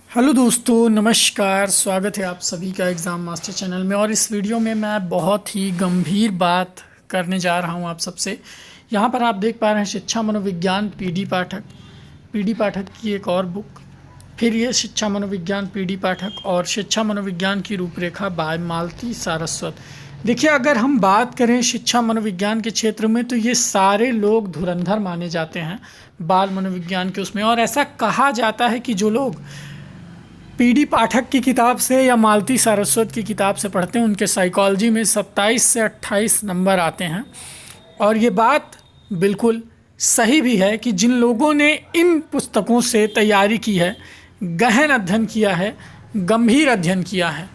Hello दोस्तों, नमस्कार। स्वागत है आप सभी का एग्ज़ाम मास्टर चैनल में। और इस वीडियो में मैं बहुत ही गंभीर बात करने जा रहा हूं आप सबसे। यहां पर आप देख पा रहे हैं शिक्षा मनोविज्ञान पीडी पाठक की एक और बुक। फिर ये शिक्षा मनोविज्ञान पीडी पाठक और शिक्षा मनोविज्ञान की रूपरेखा बाय मालती सारस्वत। देखिए, अगर हम बात करें शिक्षा मनोविज्ञान के क्षेत्र में तो ये सारे लोग धुरंधर माने जाते हैं बाल मनोविज्ञान के उसमें। और ऐसा कहा जाता है कि जो लोग पीडी पाठक की किताब से या मालती सारस्वत की किताब से पढ़ते हैं उनके साइकोलॉजी में 27 से 28 नंबर आते हैं। और ये बात बिल्कुल सही भी है कि जिन लोगों ने इन पुस्तकों से तैयारी की है, गहन अध्ययन किया है, गंभीर अध्ययन किया है,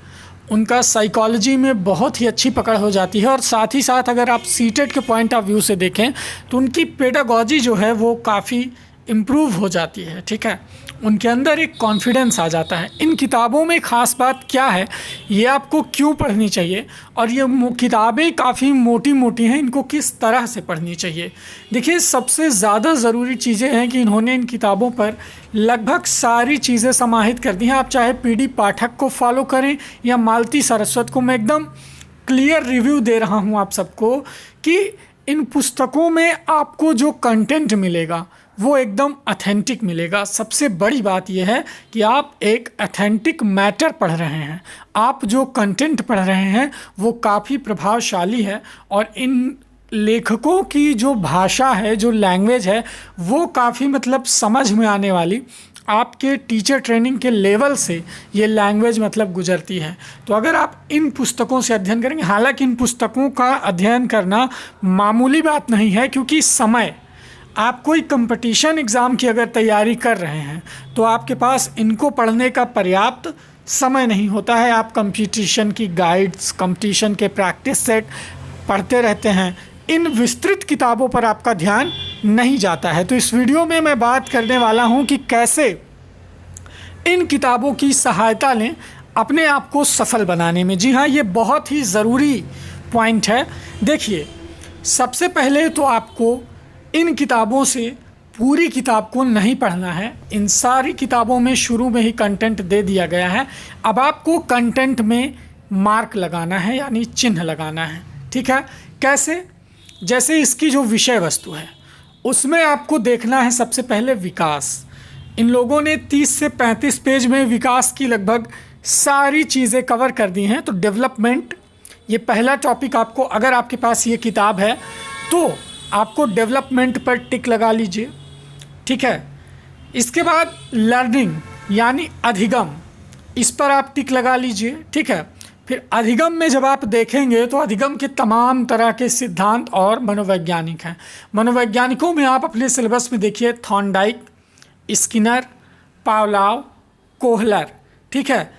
उनका साइकोलॉजी में बहुत ही अच्छी पकड़ हो जाती है। और साथ ही साथ अगर आप सीटेट के पॉइंट ऑफ व्यू से देखें तो उनकी पेडागॉजी जो है वो काफ़ी इम्प्रूव हो जाती है। ठीक है, उनके अंदर एक कॉन्फिडेंस आ जाता है। इन किताबों में ख़ास बात क्या है, ये आपको क्यों पढ़नी चाहिए और ये किताबें काफ़ी मोटी मोटी हैं, इनको किस तरह से पढ़नी चाहिए। देखिए, सबसे ज़्यादा ज़रूरी चीज़ें हैं कि इन्होंने इन किताबों पर लगभग सारी चीज़ें समाहित कर दी हैं। आप चाहे पीडी पाठक को फॉलो करें या मालती सारस्वत को, मैं एकदम क्लियर रिव्यू दे रहा हूँ आप सबको कि इन पुस्तकों में आपको जो कंटेंट मिलेगा वो एकदम ऑथेंटिक मिलेगा। सबसे बड़ी बात यह है कि आप एक ऑथेंटिक मैटर पढ़ रहे हैं। आप जो कंटेंट पढ़ रहे हैं वो काफ़ी प्रभावशाली है। और इन लेखकों की जो भाषा है, जो लैंग्वेज है, वो काफ़ी समझ में आने वाली, आपके टीचर ट्रेनिंग के लेवल से ये लैंग्वेज गुजरती है। तो अगर आप इन पुस्तकों से अध्ययन करेंगे, हालांकि इन पुस्तकों का अध्ययन करना मामूली बात नहीं है, क्योंकि समय, आप कोई कंपटीशन एग्ज़ाम की अगर तैयारी कर रहे हैं तो आपके पास इनको पढ़ने का पर्याप्त समय नहीं होता है। आप कंपटीशन की गाइड्स, कंपटीशन के प्रैक्टिस सेट पढ़ते रहते हैं, इन विस्तृत किताबों पर आपका ध्यान नहीं जाता है। तो इस वीडियो में मैं बात करने वाला हूं कि कैसे इन किताबों की सहायता लें अपने आप को सफल बनाने में। जी हाँ, ये बहुत ही ज़रूरी पॉइंट है। देखिए, सबसे पहले तो आपको इन किताबों से पूरी किताब को नहीं पढ़ना है। इन सारी किताबों में शुरू में ही कंटेंट दे दिया गया है। अब आपको कंटेंट में मार्क लगाना है, यानी चिन्ह लगाना है। ठीक है, कैसे? जैसे इसकी जो विषय वस्तु है उसमें आपको देखना है सबसे पहले विकास। इन लोगों ने 30 से 35 पेज में विकास की लगभग सारी चीज़ें कवर कर दी हैं। तो डेवलपमेंट, ये पहला टॉपिक आपको, अगर आपके पास ये किताब है तो आपको डेवलपमेंट पर टिक लगा लीजिए। ठीक है, इसके बाद लर्निंग यानी अधिगम, इस पर आप टिक लगा लीजिए। ठीक है, फिर अधिगम में जब आप देखेंगे तो अधिगम के तमाम तरह के सिद्धांत और मनोवैज्ञानिक हैं। मनोवैज्ञानिकों में आप अपने सिलेबस में देखिए थॉर्नडाइक, स्किनर, पावलोव, कोहलर, ठीक है,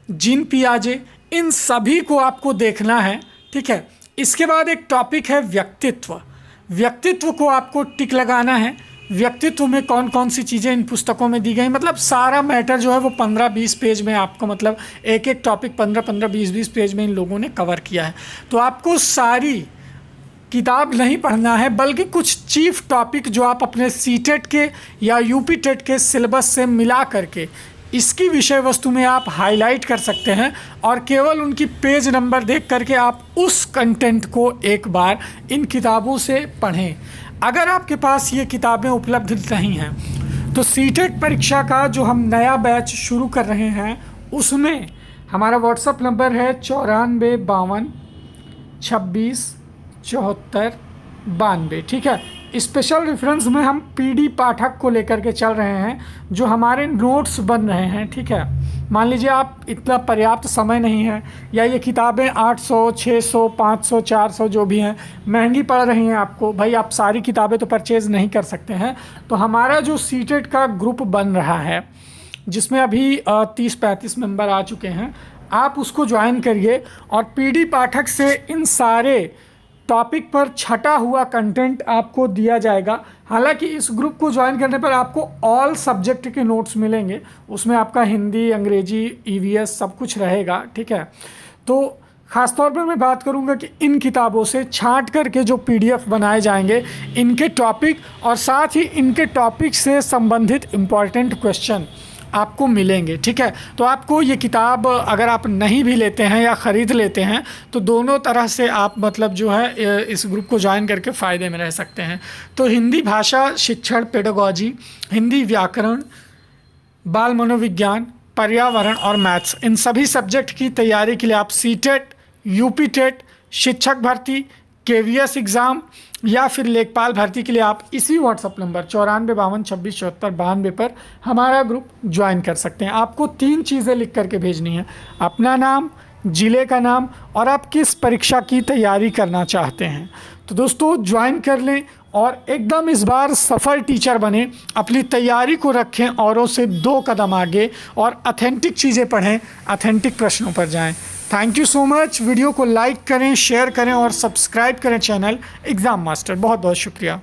जीन पियाजे, इन सभी को आपको देखना है। ठीक है, इसके बाद एक टॉपिक है व्यक्तित्व। व्यक्तित्व को आपको टिक लगाना है। व्यक्तित्व में कौन कौन सी चीज़ें इन पुस्तकों में दी गई, सारा मैटर जो है वो 15-20 पेज में आपको, एक एक टॉपिक 15-15, 20-20 पेज में इन लोगों ने कवर किया है। तो आपको सारी किताब नहीं पढ़ना है, बल्कि कुछ चीफ टॉपिक जो आप अपने सीटेट के या यूपी टेट के सिलेबस से मिला करके इसकी विषय वस्तु में आप हाईलाइट कर सकते हैं। और केवल उनकी पेज नंबर देख करके आप उस कंटेंट को एक बार इन किताबों से पढ़ें। अगर आपके पास ये किताबें उपलब्ध नहीं हैं तो सीटेट परीक्षा का जो हम नया बैच शुरू कर रहे हैं उसमें हमारा व्हाट्सएप नंबर है 94 52 26 74 92। ठीक है, स्पेशल रेफरेंस में हम पीडी पाठक को लेकर के चल रहे हैं, जो हमारे नोट्स बन रहे हैं। ठीक है, मान लीजिए आप इतना पर्याप्त समय नहीं है, या ये किताबें 800, 600, 500, 400 जो भी हैं, महंगी पड़ रही हैं आपको। भाई, आप सारी किताबें तो परचेज़ नहीं कर सकते हैं। तो हमारा जो सीटेट का ग्रुप बन रहा है जिसमें अभी 30-35 मेंबर आ चुके हैं, आप उसको ज्वाइन करिए। और पीडी पाठक से इन सारे टॉपिक पर छटा हुआ कंटेंट आपको दिया जाएगा। हालांकि इस ग्रुप को ज्वाइन करने पर आपको ऑल सब्जेक्ट के नोट्स मिलेंगे, उसमें आपका हिंदी, अंग्रेजी, ईवीएस सब कुछ रहेगा। ठीक है, तो ख़ासतौर पर मैं बात करूंगा कि इन किताबों से छांट करके जो पीडीएफ बनाए जाएंगे, इनके टॉपिक और साथ ही इनके टॉपिक से संबंधित इम्पॉर्टेंट क्वेश्चन आपको मिलेंगे। ठीक है, तो आपको ये किताब अगर आप नहीं भी लेते हैं या ख़रीद लेते हैं तो दोनों तरह से आप मतलब जो है इस ग्रुप को ज्वाइन करके फ़ायदे में रह सकते हैं। तो हिंदी भाषा शिक्षण पेडागॉजी, हिंदी व्याकरण, बाल मनोविज्ञान, पर्यावरण और मैथ्स, इन सभी सब्जेक्ट की तैयारी के लिए आप सीटेट, यूपी टेट, शिक्षक भर्ती, केवीएस एग्ज़ाम या फिर लेखपाल भर्ती के लिए आप इसी व्हाट्सअप नंबर 9452267492 पर हमारा ग्रुप ज्वाइन कर सकते हैं। आपको 3 चीज़ें लिख करके भेजनी है, अपना नाम, ज़िले का नाम और आप किस परीक्षा की तैयारी करना चाहते हैं। तो दोस्तों ज्वाइन कर लें और एकदम इस बार सफल टीचर बने, अपनी तैयारी को रखें औरों से 2 कदम आगे और ऑथेंटिक चीज़ें पढ़ें, ऑथेंटिक प्रश्नों पर जाएं। Thank you so much. Video को लाइक करें, शेयर करें और सब्सक्राइब करें चैनल एग्ज़ाम मास्टर। बहुत बहुत शुक्रिया।